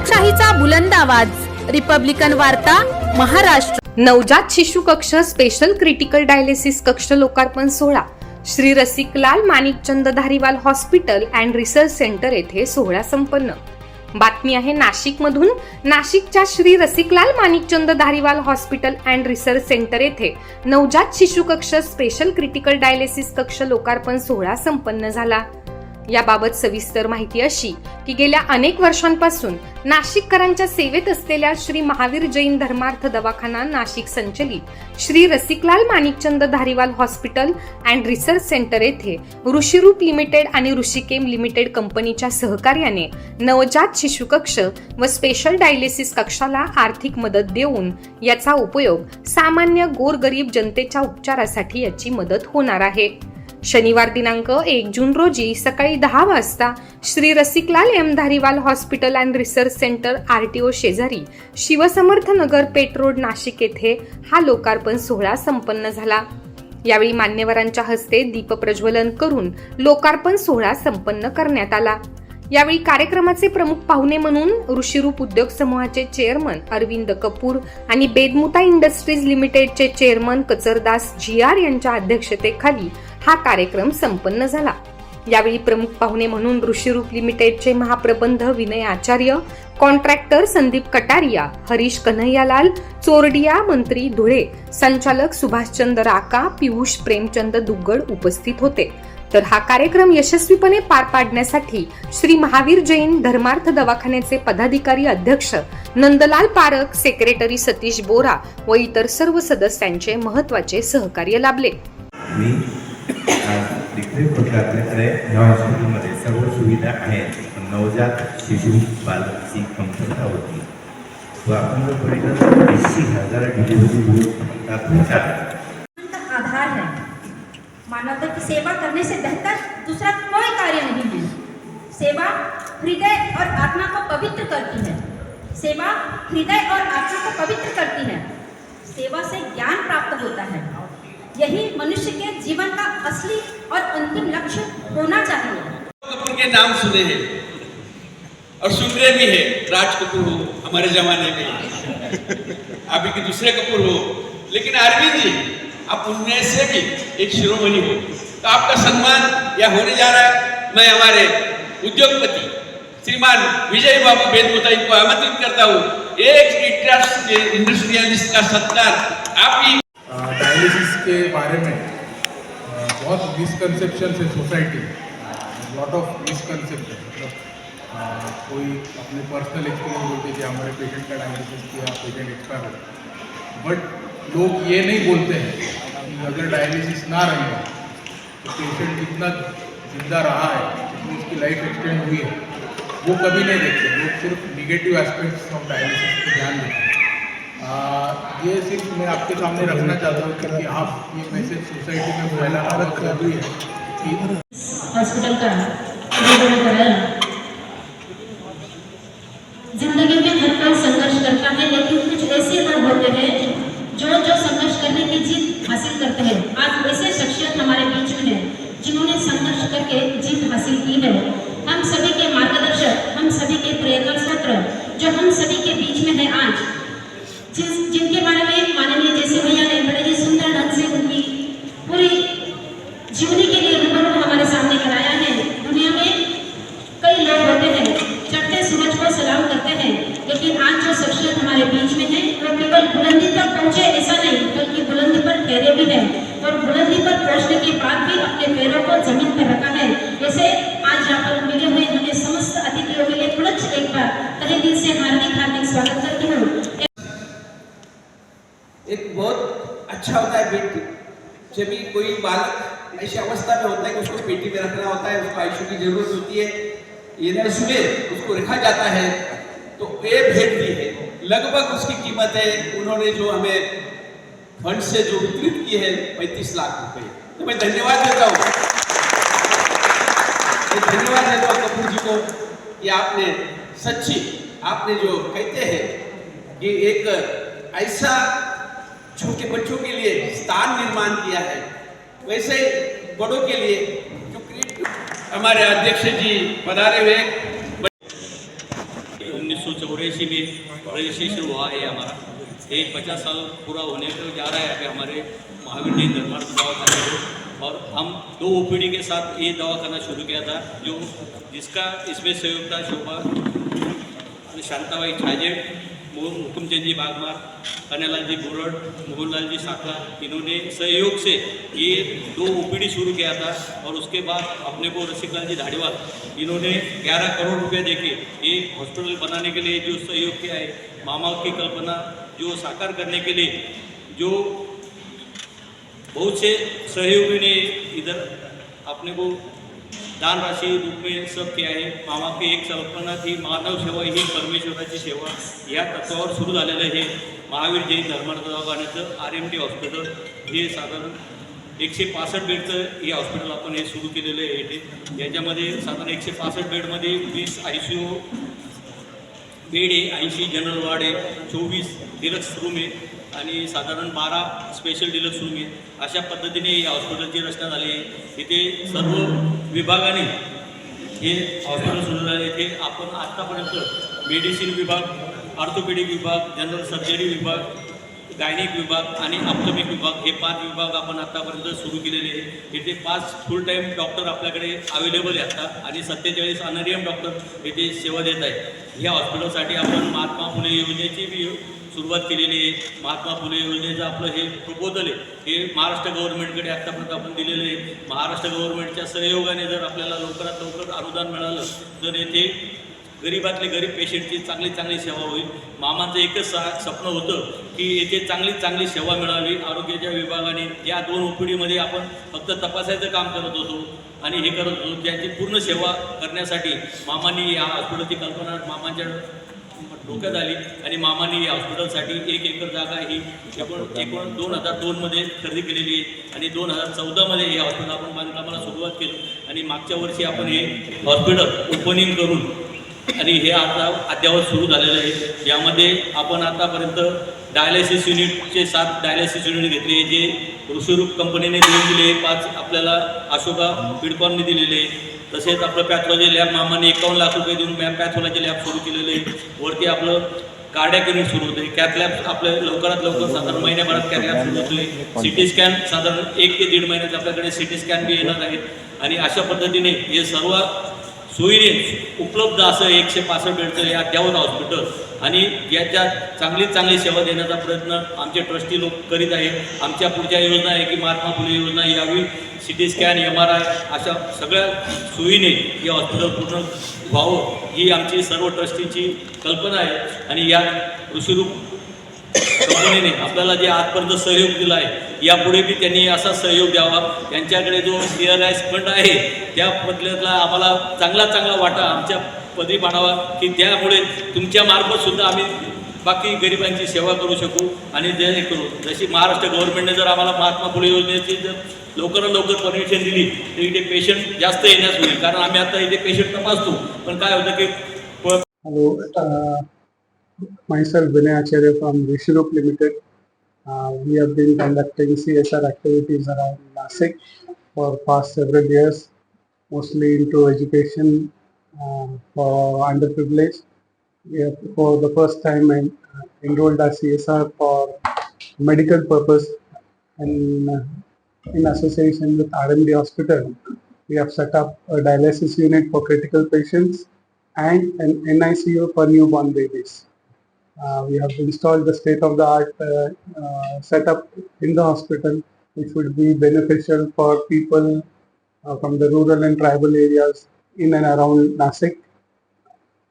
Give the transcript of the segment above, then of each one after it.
लोकशाहीचा बुलंद आवाज, रिपब्लिकन वार्ता, महाराष्ट्र। नवजात शिशु कक्ष स्पेशल क्रिटिकल डायलिसिस कक्ष लोकार्पण सोहळा Shri Rasiklal Manikchand Dhariwal hospital and research centre येथे सोहळा संपन्न। बातमी आहे नाशिक मधून। नाशिकच्या Shri Rasiklal Manikchand Dhariwal hospital and research centre येथे नवजात शिशु कक्ष स्पेशल क्रिटिकल डायलिसिस कक्ष लोकार्पण सोहळा संपन्न झाला। याबाबत सविस्तर माहिती अशी की गेल्या अनेक वर्षांपासून नाशिककरांच्या सेवेत असलेल्या श्री महावीर जैन धर्मार्थ दवाखाना नाशिक संचलित Shri Rasiklal Manikchand Dhariwal hospital and research centre येथे ऋषिरूप लिमिटेड आणि ऋषिकेम लिमिटेड कंपनीच्या सहकार्याने नवजात शिशु कक्ष व स्पेशल डायलिसिस कक्षाला आर्थिक मदत देऊन याचा उपयोग सामान्य गोरगरीब जनतेच्या उपचारासाठी याची मदत होणार आहे। शनिवार दिनांक 1 जून रोजी सकाळी 10 वाजता Shri Rasiklal M Dhariwal hospital and research centre RTO शेजारी शिवसमर्थ नगर पेठ रोड नाशिक येथे हा लोकार्पण सोहळा संपन्न झाला। यावेळी मान्यवरांच्या हस्ते दीप प्रज्वलन करून लोकार्पण सोहळा संपन्न करण्यात आला। यावेळी कार्यक्रमाचे प्रमुख पाहुणे म्हणून ऋषिरूप उद्योग समूहाचे चेअरमन अरविंद कपूर आणि बेदमुता इंडस्ट्रीज लिमिटेडचे चेअरमन कचरदास GR यांच्या अध्यक्षतेखाली हा कार्यक्रम संपन्न झाला। यावेळी प्रमुख पाहुणे म्हणून ऋषिरूप लिमिटेडचे महाप्रबंध विनय आचार्य, कॉन्ट्रॅक्टर संदीप कटारिया, हरीश कन्हैयालाल चोरडिया, मंत्री धुळे, संचालक सुभाषचंद्र राका, पियुष प्रेमचंद दुग्गड उपस्थित होते। तर हा कार्यक्रम यशस्वीपणे पार पाडण्यासाठी श्री महावीर जैन धर्मार्थ दवाखान्याचे पदाधिकारी अध्यक्ष नंदलाल पारक, सेक्रेटरी सतीश बोरा व इतर सर्व सदस्यांचे महत्त्वाचे सहकार्य लाभले। मी आपल्याकडे या हॉस्पिटलमध्ये सर्व सुविधा आहेत, नवजात शिशु बालकाची कमतरता होती व आपण जो पर्यंत 80,000 डिलिव्हरी आधार है। मानवता की सेवा करने से बेहतर दूसरा कोई कार्य नहीं है। सेवा हृदय और आत्मा को पवित्र करती है। सेवा हृदय और आत्मा को पवित्र करती है। सेवा से ज्ञान प्राप्त होता है। यही मनुष्य के जीवन का असली और अंतिम लक्ष्य होना चाहिए। कपूर के नाम सुने हैं और सुन रहे भी हैं। राज कपूर हो हमारे जमाने में, अभी के दूसरे कपूर हो, लेकिन अरविंद जी आप उनमें से भी एक शिरोमणि हो, तो आपका सम्मान यह होने जा रहा है। मैं हमारे उद्योगपति श्रीमान विजय बाबू बेदमुता इनको आमंत्रित करता हूँ। एक इंडस्ट्रियलिस्ट का सत्कार आप ही। डायलिसिस के बारे में बहुत मिसकंसेप्शन है सोसाइटी, लॉट ऑफ मिसकंसेप्शन। मतलब कोई अपने पर्सनल एक्सपीरियंस बोलते कि हमारे पेशेंट का डायलिसिस किया, पेशेंट एक्सपायर हो, बट लोग ये नहीं बोलते हैं कि अगर डायलिसिस ना रहेगा तो पेशेंट जितना जिंदा रहा है, जितनी उसकी लाइफ एक्सटेंड हुई है, वो कभी नहीं देखते। लोग सिर्फ निगेटिव एस्पेक्ट्स ऑफ डायलिसिस पर ध्यान देते हैं। ये सिर्फ मैं आपके सामने रखना चाहता हूँ क्योंकि आप ये मैसेज सोसाइटी में फैलाना बहुत जरूरी है कि हॉस्पिटल का कराया। जिंदगी में हर कोई संघर्ष करता है, लेकिन कुछ ऐसे लोग होते हैं जो संघर्ष करने की जीत हासिल करते हैं। आज ऐसे शख्सियत हमारे बीच में है जिन्होंने संघर्ष करके जीत हासिल की है। हम सभी के मार्गदर्शक, हम सभी के प्रेरणा स्रोत जो हम सभी के बीच में है आज, जिनके बारे में माननीय जैसे भैया ने बड़े ही सुंदर ढंग से उनकी पूरी जीवनी के लिए रूबरू हमारे सामने कराया है। दुनिया में कई लोग होते हैं चढ़ते सूरज को सलाम करते हैं, लेकिन आज जो शख्सियत हमारे बीच में है वो केवल बुलंदी तक पहुंचे ऐसा नहीं, बल्कि बुलंदी पर ठहरे भी हैं और बुलंदी पर पहुंचने के बाद भी अपने पैरों को जमीन पर रखा है। जैसे आज यहाँ पर मिले हुए हमें समस्त अतिथियों के लिए पुनः एक बार तहे दिल से हार्दिक स्वागत करती हूँ। एक बहुत अच्छा होता है पेटी। जब भी कोई बालक ऐसी अवस्था में होता है कि उसको पेटी में रखना होता है, उसको आईसीयू की जरूरत होती है, ये न सुने उसको रखा जाता है, तो ये भेंट दी है। लगभग उसकी कीमत है, उन्होंने जो हमें फंड से जो वितरित किए हैं 35 लाख रुपए। तो मैं धन्यवाद देता हूँ, धन्यवाद देता हूँ कपूर जी को कि आपने सच्ची, आपने जो कहते हैं कि एक ऐसा छोटे बच्चों के लिए स्थान निर्माण किया है, वैसे बड़ों के लिए जो हमारे अध्यक्ष जी पधारे हुए 1900 1984 में रजिस्ट्रेशन हुआ है हमारा। ये 50 साल पूरा होने को जा रहा है अभी हमारे महावीर जैन धर्मार्थ दवाखाने को। और हम 2 OPD के साथ ये दवाखाना शुरू किया था, जो जिसका इसमें सहयोग था शोभा शांताबाई छाजे, हुकुमचंद जी बागमार, कन्हैयालाल जी बुरड, मोहनलाल जी साकला, इन्होंने सहयोग से ये 2 OPD शुरू किया था। और उसके बाद अपने को रसिकलाल जी धारीवाल, इन्होंने 11 करोड़ रुपए देके ये हॉस्पिटल बनाने के लिए जो सहयोग किया है, मामा की कल्पना जो साकार करने के लिए जो बहुत से सहयोगी ने इधर अपने को दान राशि रूप में सब किया आहे। मामा की एक कल्पना थी, मानव सेवा ही परमेश्वराची सेवा, या तत्वावर सुरू झालेलं हे महावीर जैन धर्मार्थ दवाखान्याचं RMT हॉस्पिटल हे साधारण 165 बेडचं हे हॉस्पिटल आपण हे सुरू केलेलं आहे इथे। याच्यामध्ये साधारण 165 बेडमध्ये 20 ICU बेड आहे, 80 जनरल वार्ड आहे, 24 डिलक्स रूम आहे आणि साधारण 12 स्पेशल डिलक्स रूम आहे। अशा पद्धतीने या हॉस्पिटलची रचना झाली आहे। इथे सर्व विभागाने हे हॉस्पिटल सुरू झाले। इथे आपण आत्तापर्यंत मेडिसिन विभाग, ऑर्थोपेडिक विभाग, जनरल सर्जरी विभाग, गायनिक विभाग आणि ऑप्टोमिक विभाग हे 5 विभाग आपण आत्तापर्यंत सुरू केलेले आहे। इथे 5 फुल टाईम डॉक्टर आपल्याकडे अवेलेबल आहे आता आणि 47 ऑनरियम डॉक्टर इथे सेवा देत आहेत। या हॉस्पिटलसाठी आपण महात्मा फुले योजनेची बी सुरुवात केलेली आहे। महात्मा फुले योजनेचं आपलं हे प्रपोजल आहे, हे महाराष्ट्र गव्हर्नमेंटकडे आत्तापर्यंत आपण दिलेलं आहे। महाराष्ट्र गव्हर्नमेंटच्या सहयोगाने जर आपल्याला लवकरात लवकर अनुदान मिळालं तर येथे गरीबातले गरीब पेशंटची चांगली सेवा होईल। मामांचं एकच स्वप्न होतं की येथे चांगली सेवा मिळावी। आरोग्याच्या विभागाने या 2 OPDमध्ये आपण फक्त तपासायचं काम करत होतो आणि हे करत होतो, त्यांची पूर्ण सेवा करण्यासाठी मामांनी या हॉस्पिटलची कल्पना मामांच्या डोक्यात आली आणि मामांनी या हॉस्पिटलसाठी 1 एकर जागा ही एकूण 2002मध्ये खरेदी केलेली आहे आणि 2014मध्ये हे हॉस्पिटल आपण बांधकामाला सुरुवात केली आणि मागच्या वर्षी आपण हे हॉस्पिटल ओपनिंग करून आणि हे आता अद्यावत सुरू झालेलं आहे। यामध्ये आपण आतापर्यंत डायलिसिस युनिटचे 7 डायलिसिस युनिट घेतले, जे ऋषिरूप कंपनीने देऊन दिले, 5 आपल्याला अशोका बिडकॉनने दिलेले। तसेच आपलं पॅथॉलॉजी लॅब मामाने 51 लाख रुपये देऊन पॅथॉलॉजी लॅब सुरू केलेलं आहे। वरती आपलं कार्डियाक युनिट सुरू होते, कॅथ लॅब आपलं लवकरात लवकर साधारण महिन्याभरात कॅथ लॅब सुरू होतोय। CT स्कॅन साधारण 1 ते 1.5 महिन्यात आपल्याकडे CT स्कॅन बी येणार आहेत आणि अशा पद्धतीने हे सर्व सोयीने उपलब्ध असं 165 बेडचं हे अद्यावत हॉस्पिटल आणि याच्यात चांगली सेवा देण्याचा प्रयत्न आमचे ट्रस्टी लोक करीत आहेत। आमच्या पुढच्या योजना आहे की महात्मा फुले योजना यावी, CT स्कॅन, MRI अशा सगळ्या सोयीने हे हॉस्पिटल पूर्ण व्हावं ही आमची सर्व ट्रस्टीची कल्पना आहे। आणि या ऋषिरूप कंपनीने आपल्याला जे आजपर्यंत सहयोग दिला आहे, यापुढे बी त्यांनी असा सहयोग द्यावा। त्यांच्याकडे जो CRS फंड आहे त्या बदल्यातला आम्हाला चांगला वाटा आमच्या पदरी पाडावा की त्यामुळे तुमच्या मार्फत सुद्धा आम्ही बाकी गरिबांची सेवा करू शकू आणि जे करू। जशी महाराष्ट्र गव्हर्नमेंटने जर आम्हाला महात्मा फुले योजनेची जर लवकरात लवकर परमिशन दिली तर इथे पेशंट जास्त येण्यास होईल, कारण आम्ही आता इथे पेशंट तपासतो पण काय होतं की Hello, myself Vinay Acharya from Rishirup Limited. We have been conducting CSR activities around Nasik for past several years, mostly into education for underprivileged. We have, for the first time, enrolled our CSR for medical purpose, and in association with RMD Hospital, we have set up a dialysis unit for critical patients and an NICU for newborn babies. We have installed the state-of-the-art setup in the hospital, which would be beneficial for people from the rural and tribal areas in and around Nasik,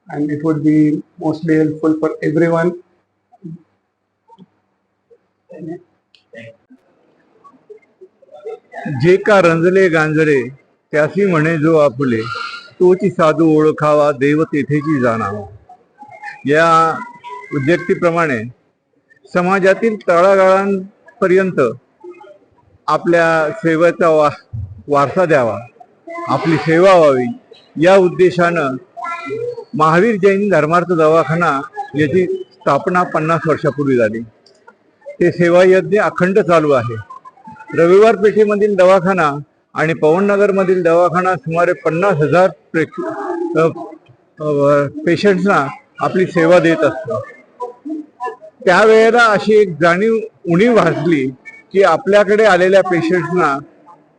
and it would be mostly helpful for everyone. जे का रंजले गांजले त्यासी म्हणे जो आपुले, तोची साधू ओळखावा देव तेथेची जाणावा। या उद्योक्तीप्रमाणे समाजातील तळागाळांपर्यंत आपल्या सेवेचा वारसा द्यावा, आपली सेवा व्हावी या उद्देशानं महावीर जैन धर्मार्थ दवाखाना याची स्थापना 50 वर्षापूर्वी झाली। ते सेवा यज्ञ अखंड चालू आहे। रविवार पेठेमधील दवाखाना आणि पवननगरमधील दवाखाना सुमारे 50,000 पेशंट्सना आपली सेवा देत असतो. त्यावेळेला अशी एक उणीव भासली की आपल्याकडे आलेल्या पेशंट्सना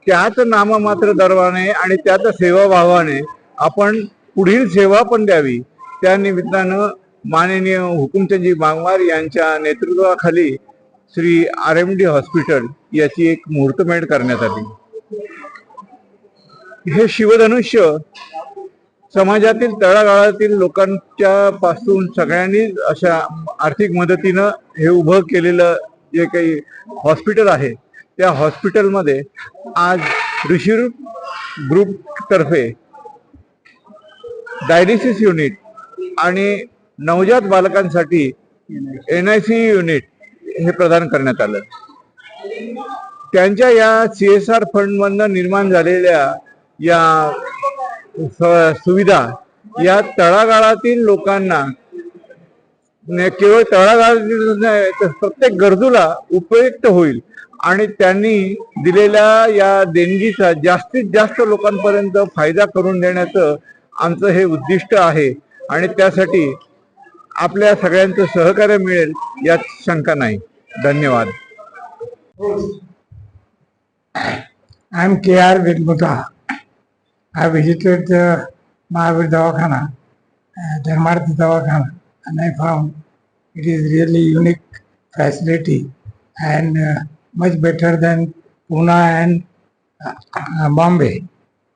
त्याच नाममात्र दरवाने आणि त्याच सेवाभावाने आपण पुढील सेवा पण द्यावी. त्या निमित्तानं माननीय हुकुमचंदजी बांगवार यांच्या नेतृत्वाखाली श्री RMD हॉस्पिटल याची एक मुहूर्तमेढ करण्यात आली. हे शिवधनुष्य समाजातील तळागाळातील लोकांच्या पासून सगळ्यांनी अशा आर्थिक मदतीनं हे उभं केलेलं जे काही हॉस्पिटल आहे त्या हॉस्पिटलमध्ये आज ऋषिरूप ग्रुप तर्फे डायलिसिस युनिट आणि नवजात बालकांसाठी NICU युनिट हे प्रदान करण्यात आलं. त्यांच्या या CSR फंडमधनं निर्माण झालेल्या या सुविधा या तळागाळातील लोकांना केवळ तळागाळातील नाही तर प्रत्येक गरजूला उपयुक्त होईल आणि त्यांनी दिलेल्या या देणगीचा जास्तीत जास्त लोकांपर्यंत फायदा करून देण्याचं आमचं हे उद्दिष्ट आहे आणि त्यासाठी आपल्या सगळ्यांचं सहकार्य मिळेल यात शंका नाही. धन्यवाद. I am KR Vedmuta. I visited the Mahavir Davakhana, Dharmarth Davakhana, and I found it is really unique facility and much better than Pune and Bombay.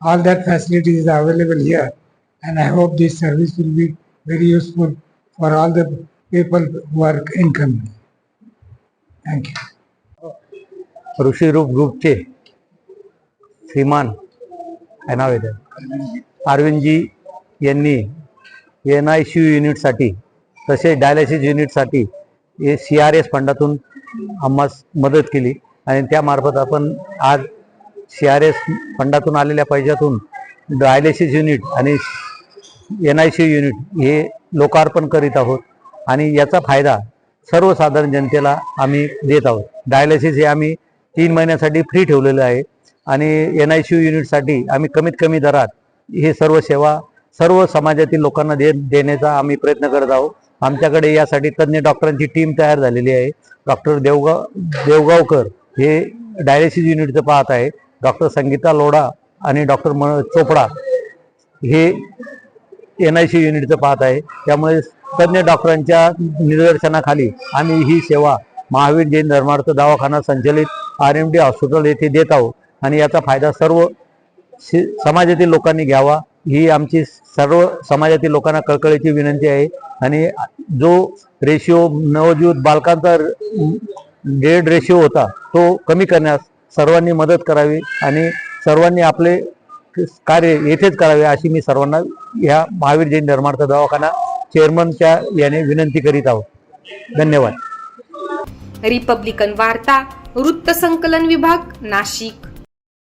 All that facilities are available here, and I hope this service will be very useful for all the people who are incoming. Thank you. ऋषिरूप ग्रुपचे श्रीमान अरविंदजी यांनी NICU युनिटसाठी तसेच dialysis युनिटसाठी हे CRS फंडातून आम्हास मदत केली आणि त्यामार्फत आपण आज CRS फंडातून आलेल्या पैशातून डायलिसिस युनिट आणि NICU युनिट हे लोकार्पण करीत आहोत आणि याचा फायदा सर्वसाधारण जनतेला आम्ही देत आहोत. डायलिसिस हे आम्ही 3 महिन्यासाठी फ्री ठेवलेलं आहे आणि NICU युनिटसाठी आम्ही कमीत कमी दरात हे सर्व सेवा सर्व समाजातील लोकांना देण्याचा आम्ही प्रयत्न करत आहोत. आमच्याकडे यासाठी तज्ज्ञ डॉक्टरांची टीम तयार झालेली आहे. डॉक्टर देवगावकर हे डायलिसिस युनिटचं पाहत आहे. डॉक्टर संगीता लोढा आणि डॉक्टर चोपडा हे NICU युनिटचं पाहत आहे. त्यामुळे तज्ज्ञ डॉक्टरांच्या निर्देशनाखाली आम्ही ही सेवा महावीर जैन धर्मार्थ दवाखाना संचलित RMD हॉस्पिटल येथे देत आहोत आणि याचा फायदा सर्व समाजातील लोकांनी घ्यावा ही आमची सर्व समाजातील लोकांना कळकळीची विनंती आहे. आणि जो रेशिओ नवजात बालकांचा डेड रेशिओ होता तो कमी करण्यास सर्वांनी मदत करावी आणि सर्वांनी आपले कार्य येथेच करावे अशी मी सर्वांना या महावीर जैन धर्मार्थ दवाखाना चेअरमनच्या याने विनंती करीत आहोत. धन्यवाद. रिपब्लिकन वार्ता वृत्त संकलन विभाग नाशिक.